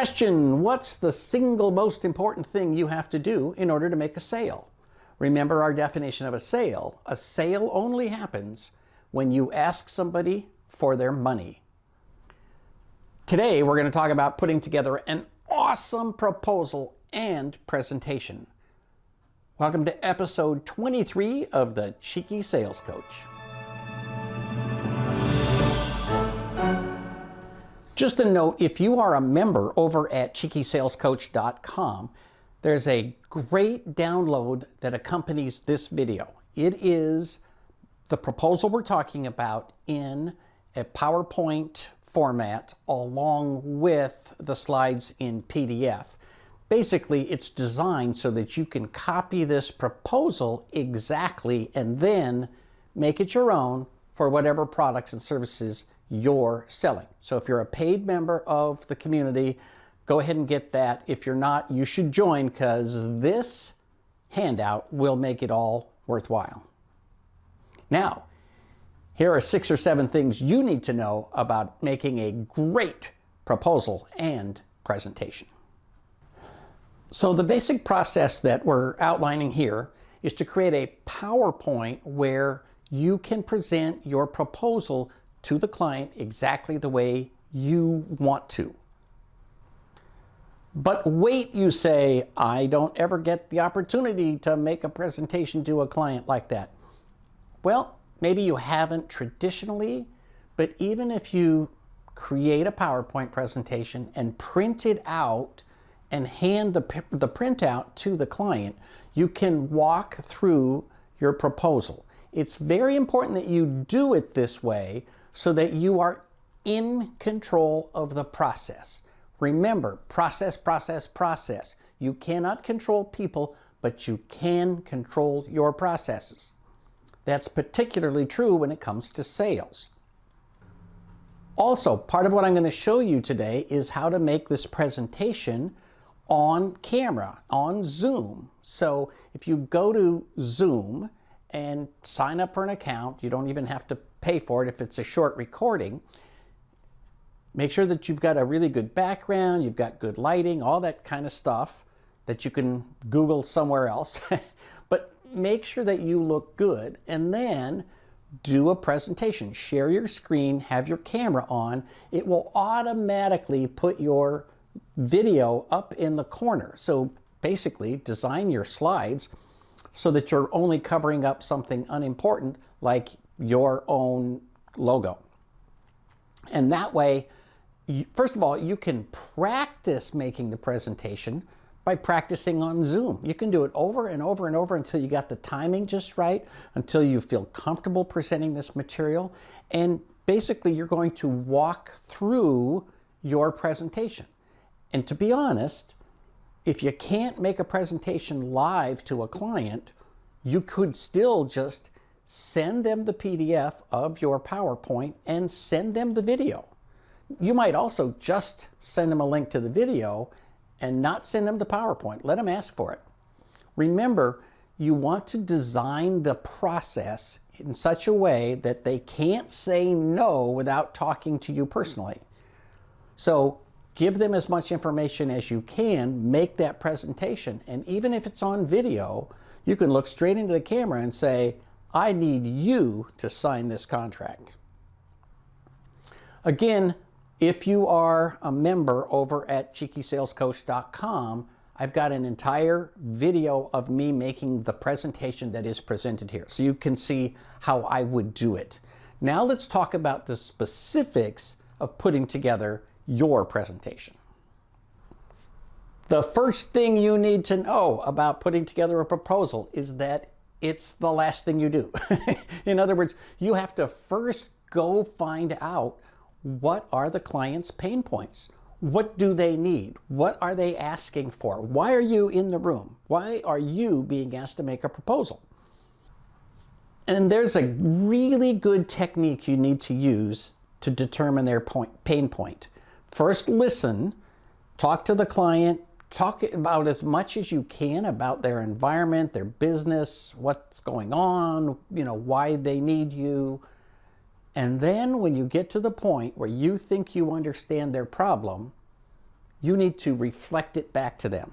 Question: what's the single most important thing you have to do in order to make a sale? Remember our definition of a sale. A sale only happens when you ask somebody for their money. Today we're going to talk about putting together an awesome proposal and presentation. Welcome to episode 23 of the Cheeky Sales Coach. Just a note, if you are a member over at cheekysalescoach.com, there's a great download that accompanies this video. It is the proposal we're talking about in a PowerPoint format along with the slides in PDF. Basically, it's designed so that you can copy this proposal exactly and then make it your own for whatever products and services you're selling. So if you're a paid member of the community, go ahead and get that. If you're not, you should join, because this handout will make it all worthwhile. Now, here are 6 or 7 things you need to know about making a great proposal and presentation. So the basic process that we're outlining here is to create a PowerPoint where you can present your proposal to the client exactly the way you want to. But wait, you say, I don't ever get the opportunity to make a presentation to a client like that. Well, maybe you haven't traditionally, but even if you create a PowerPoint presentation and print it out and hand the printout to the client, you can walk through your proposal. It's very important that you do it this way so that you are in control of the process. Remember, process, process, process. You cannot control people, but you can control your processes. That's particularly true when it comes to sales. Also, part of what I'm going to show you today is how to make this presentation on camera, on Zoom. So if you go to Zoom and sign up for an account, you don't even have to pay for it if it's a short recording. Make sure that you've got a really good background, you've got good lighting, all that kind of stuff that you can Google somewhere else. But make sure that you look good, and then do a presentation. Share your screen, have your camera on. It will automatically put your video up in the corner. So basically, design your slides so that you're only covering up something unimportant like your own logo. And that way, first of all, you can practice making the presentation by practicing on Zoom. You can do it over and over and over until you got the timing just right, until you feel comfortable presenting this material. And basically, you're going to walk through your presentation. And to be honest, if you can't make a presentation live to a client, you could still just send them the PDF of your PowerPoint and send them the video. You might also just send them a link to the video and not send them the PowerPoint. Let them ask for it. Remember, you want to design the process in such a way that they can't say no without talking to you personally. So give them as much information as you can, make that presentation, and even if it's on video, you can look straight into the camera and say, I need you to sign this contract. Again, if you are a member over at cheekysalescoach.com, I've got an entire video of me making the presentation that is presented here, so you can see how I would do it. Now let's talk about the specifics of putting together your presentation. The first thing you need to know about putting together a proposal is that it's the last thing you do. In other words, you have to first go find out, what are the client's pain points? What do they need? What are they asking for? Why are you in the room? Why are you being asked to make a proposal? And there's a really good technique you need to use to determine their pain point. First, listen, talk to the client, talk about as much as you can about their environment, their business, what's going on, why they need you. And then when you get to the point where you think you understand their problem, you need to reflect it back to them.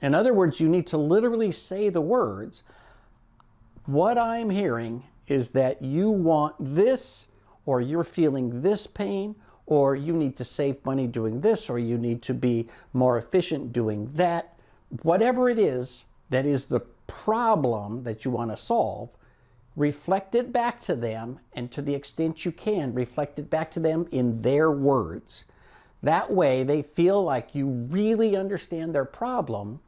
In other words, you need to literally say the words, what I'm hearing is that you want this, or you're feeling this pain, or you need to save money doing this, or you need to be more efficient doing that. Whatever it is that is the problem that you want to solve, reflect it back to them, and to the extent you can, reflect it back to them in their words. That way they feel like you really understand their problem,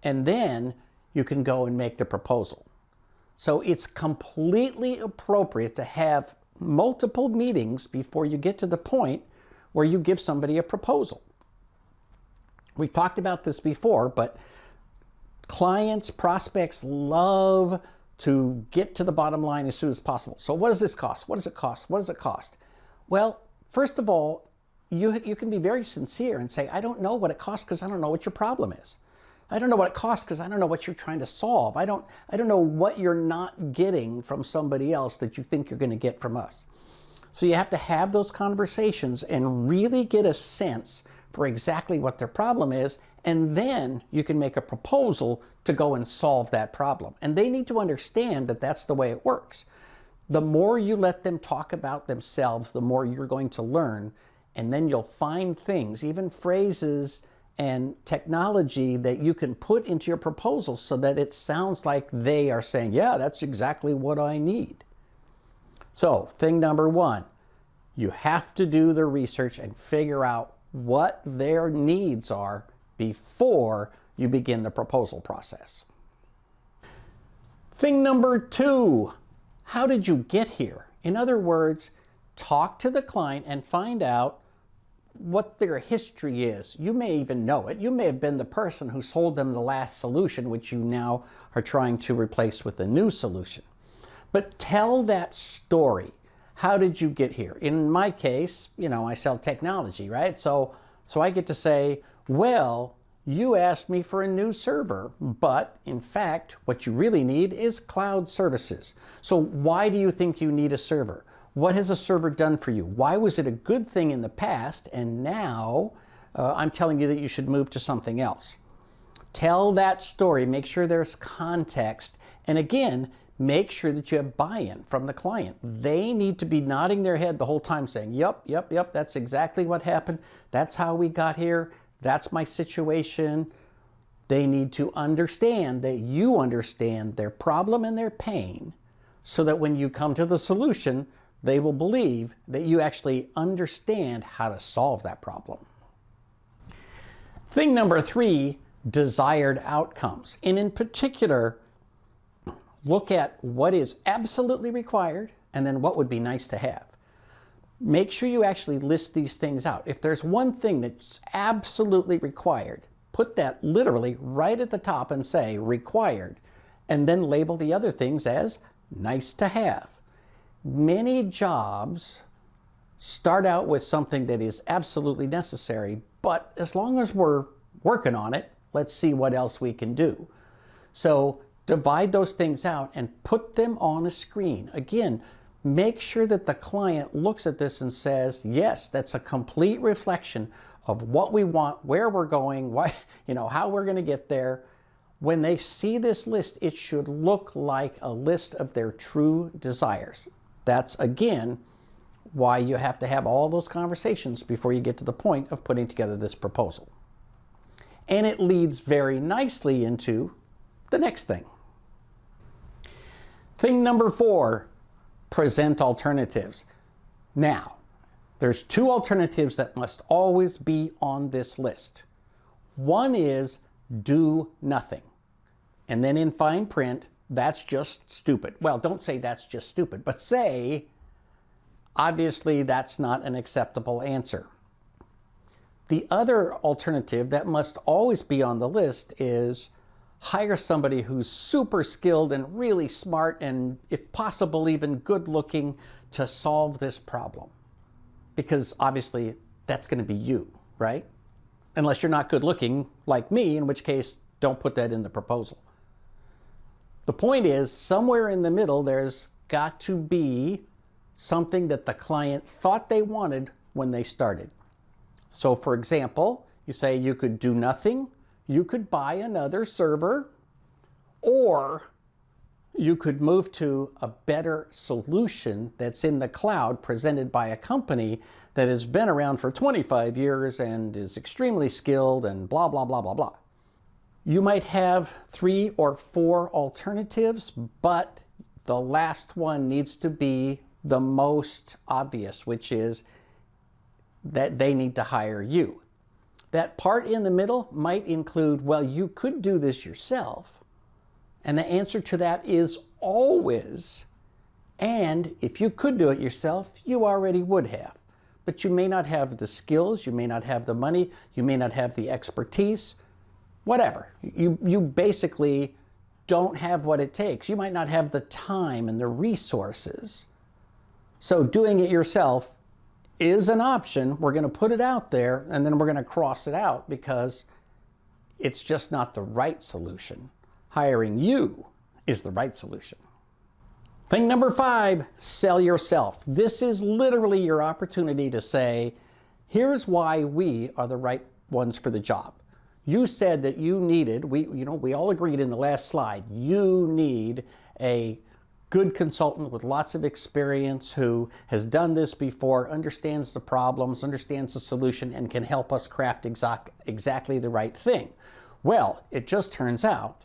and then you can go and make the proposal. So it's completely appropriate to have multiple meetings before you get to the point where you give somebody a proposal. We've talked about this before, but clients, prospects love to get to the bottom line as soon as possible. So what does this cost? What does it cost? What does it cost? Well, first of all, you can be very sincere and say, I don't know what it costs because I don't know what your problem is. I don't know what it costs because I don't know what you're trying to solve. I don't know what you're not getting from somebody else that you think you're going to get from us. So you have to have those conversations and really get a sense for exactly what their problem is, and then you can make a proposal to go and solve that problem. And they need to understand that that's the way it works. The more you let them talk about themselves, the more you're going to learn, and then you'll find things, even phrases and technology that you can put into your proposal so that it sounds like they are saying, yeah, that's exactly what I need. So thing number one, you have to do the research and figure out what their needs are before you begin the proposal process. Thing number two, how did you get here? In other words, talk to the client and find out what their history is. You may even know it. You may have been the person who sold them the last solution, which you now are trying to replace with a new solution. But tell that story. How did you get here? In my case, I sell technology, right? So I get to say, well, you asked me for a new server, but in fact, what you really need is cloud services. So why do you think you need a server? What has a server done for you? Why was it a good thing in the past, and now I'm telling you that you should move to something else? Tell that story. Make sure there's context. And again, make sure that you have buy-in from the client. They need to be nodding their head the whole time saying, yep, that's exactly what happened. That's how we got here. That's my situation. They need to understand that you understand their problem and their pain, so that when you come to the solution, they will believe that you actually understand how to solve that problem. Thing number three, desired outcomes. And in particular, look at what is absolutely required and then what would be nice to have. Make sure you actually list these things out. If there's one thing that's absolutely required, put that literally right at the top and say required, and then label the other things as nice to have. Many jobs start out with something that is absolutely necessary, but as long as we're working on it, let's see what else we can do. So divide those things out and put them on a screen. Again, make sure that the client looks at this and says, yes, that's a complete reflection of what we want, where we're going, why, how we're going to get there. When they see this list, it should look like a list of their true desires. That's, again, why you have to have all those conversations before you get to the point of putting together this proposal. And it leads very nicely into the next thing. Thing number four, present alternatives. Now, there's two alternatives that must always be on this list. One is do nothing. And then in fine print, that's just stupid. Well, don't say that's just stupid, but say, obviously, that's not an acceptable answer. The other alternative that must always be on the list is hire somebody who's super skilled and really smart and, if possible, even good looking to solve this problem. Because obviously, that's going to be you, right? Unless you're not good looking like me, in which case, don't put that in the proposal. The point is, somewhere in the middle, there's got to be something that the client thought they wanted when they started. So for example, You say you could do nothing, you could buy another server, or you could move to a better solution that's in the cloud presented by a company that has been around for 25 years and is extremely skilled and blah, blah, blah, blah, blah. You might have 3 or 4 alternatives, but the last one needs to be the most obvious, which is that they need to hire you. That part in the middle might include, well, you could do this yourself. And the answer to that is always, and if you could do it yourself, you already would have. But you may not have the skills, you may not have the money, you may not have the expertise, whatever. You basically don't have what it takes. You might not have the time and the resources. So doing it yourself is an option. We're going to put it out there, and then we're going to cross it out because it's just not the right solution. Hiring you is the right solution. Thing number 5, sell yourself. This is literally your opportunity to say, here's why we are the right ones for the job. You said that you needed, we all agreed in the last slide, you need a good consultant with lots of experience who has done this before, understands the problems, understands the solution, and can help us craft exactly the right thing. Well, it just turns out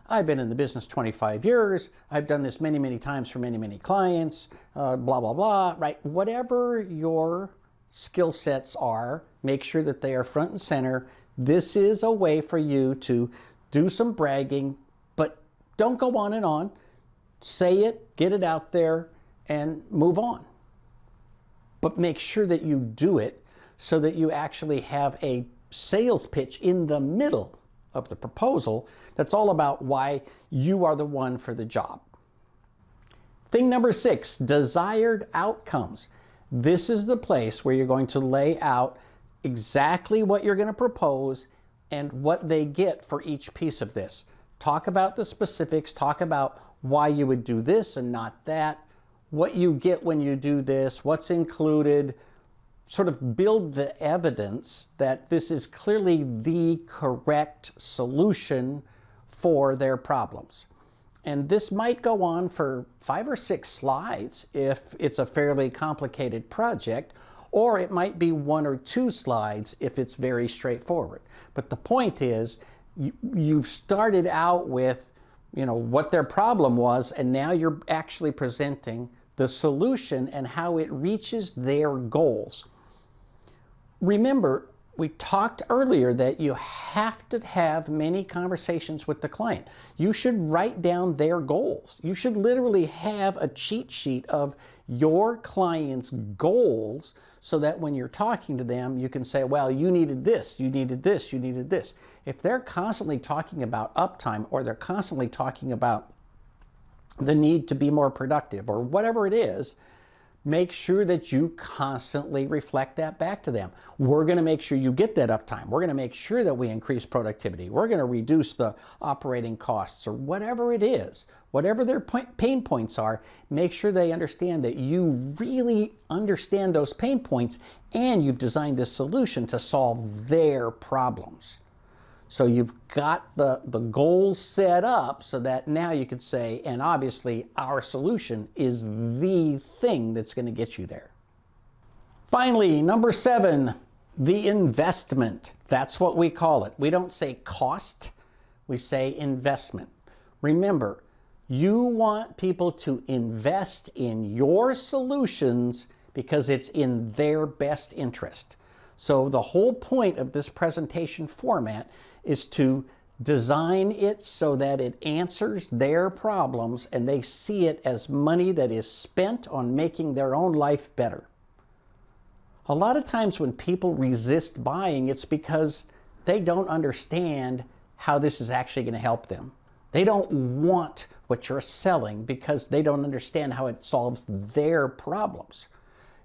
I've been in the business 25 years. I've done this many, many times for many, many clients, blah, blah, blah, right? Whatever your skill sets are, make sure that they are front and center. This is a way for you to do some bragging, but don't go on and on. Say it, get it out there, and move on. But make sure that you do it so that you actually have a sales pitch in the middle of the proposal that's all about why you are the one for the job. Thing number 6, desired outcomes. This is the place where you're going to lay out exactly what you're going to propose and what they get for each piece of this. Talk about the specifics, talk about why you would do this and not that, what you get when you do this, what's included, sort of build the evidence that this is clearly the correct solution for their problems. And this might go on for 5 or 6 slides if it's a fairly complicated project, or it might be 1 or 2 slides if it's very straightforward. But the point is, you've started out with, what their problem was, and now you're actually presenting the solution and how it reaches their goals. Remember, we talked earlier that you have to have many conversations with the client. You should write down their goals. You should literally have a cheat sheet of your client's goals so that when you're talking to them, you can say, well, you needed this, you needed this, you needed this. If they're constantly talking about uptime, or they're constantly talking about the need to be more productive, or whatever it is, make sure that you constantly reflect that back to them. We're going to make sure you get that uptime. We're going to make sure that we increase productivity. We're going to reduce the operating costs, or whatever it is. Whatever their pain points are, make sure they understand that you really understand those pain points and you've designed a solution to solve their problems. So you've got the goals set up so that now you could say, and obviously our solution is the thing that's going to get you there. Finally, number 7, the investment. That's what we call it. We don't say cost, we say investment. Remember, you want people to invest in your solutions because it's in their best interest. So the whole point of this presentation format is to design it so that it answers their problems and they see it as money that is spent on making their own life better. A lot of times when people resist buying, it's because they don't understand how this is actually going to help them. They don't want what you're selling because they don't understand how it solves their problems.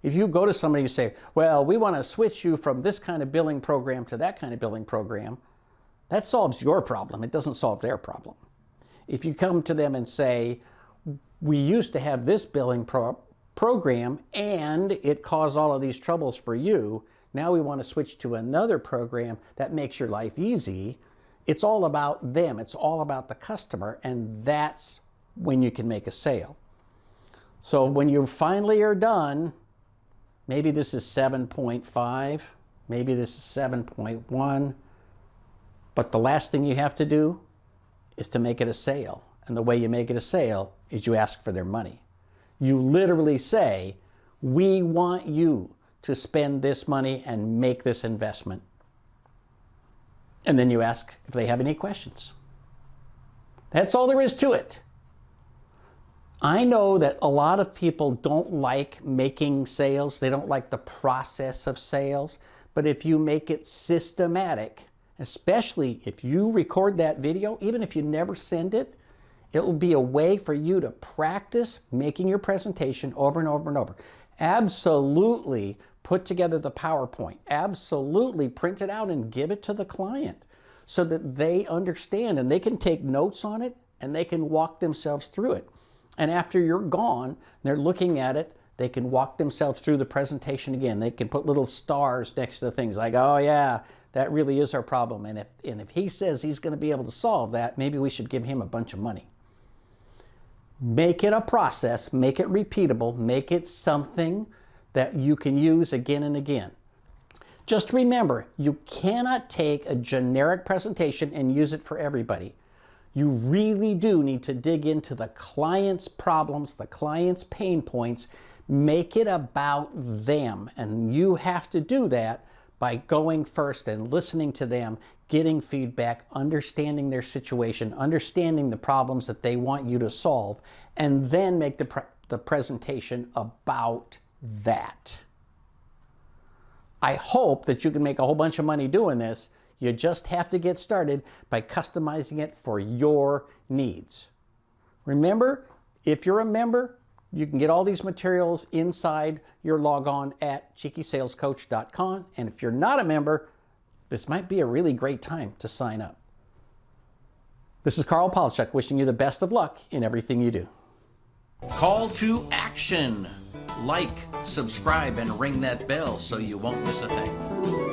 If you go to somebody and say, well, we want to switch you from this kind of billing program to that kind of billing program, that solves your problem. It doesn't solve their problem. If you come to them and say, we used to have this billing program and it caused all of these troubles for you, Now we want to switch to another program that makes your life easy. It's all about them. It's all about the customer, and that's when you can make a sale. So when you finally are done, maybe this is 7.5, maybe this is 7.1, but the last thing you have to do is to make it a sale. And the way you make it a sale is you ask for their money. You literally say, we want you to spend this money and make this investment. And then you ask if they have any questions. That's all there is to it. I know that a lot of people don't like making sales. They don't like the process of sales. But if you make it systematic, especially if you record that video, even if you never send it, it will be a way for you to practice making your presentation over and over and over. Absolutely put together the PowerPoint. Absolutely print it out and give it to the client so that they understand and they can take notes on it and they can walk themselves through it. And after you're gone, they're looking at it, they can walk themselves through the presentation again. They can put little stars next to things like, oh yeah, that really is our problem. And if he says he's going to be able to solve that, maybe we should give him a bunch of money. Make it a process, make it repeatable, make it something that you can use again and again. Just remember, you cannot take a generic presentation and use it for everybody. You really do need to dig into the client's problems, the client's pain points, make it about them. And you have to do that by going first and listening to them, getting feedback, understanding their situation, understanding the problems that they want you to solve, and then make the presentation about that. I hope that you can make a whole bunch of money doing this. You just have to get started by customizing it for your needs. Remember, if you're a member, you can get all these materials inside your logon at cheekysalescoach.com. And if you're not a member, this might be a really great time to sign up. This is Carl Polachuk wishing you the best of luck in everything you do. Call to action. Like, subscribe, and ring that bell so you won't miss a thing.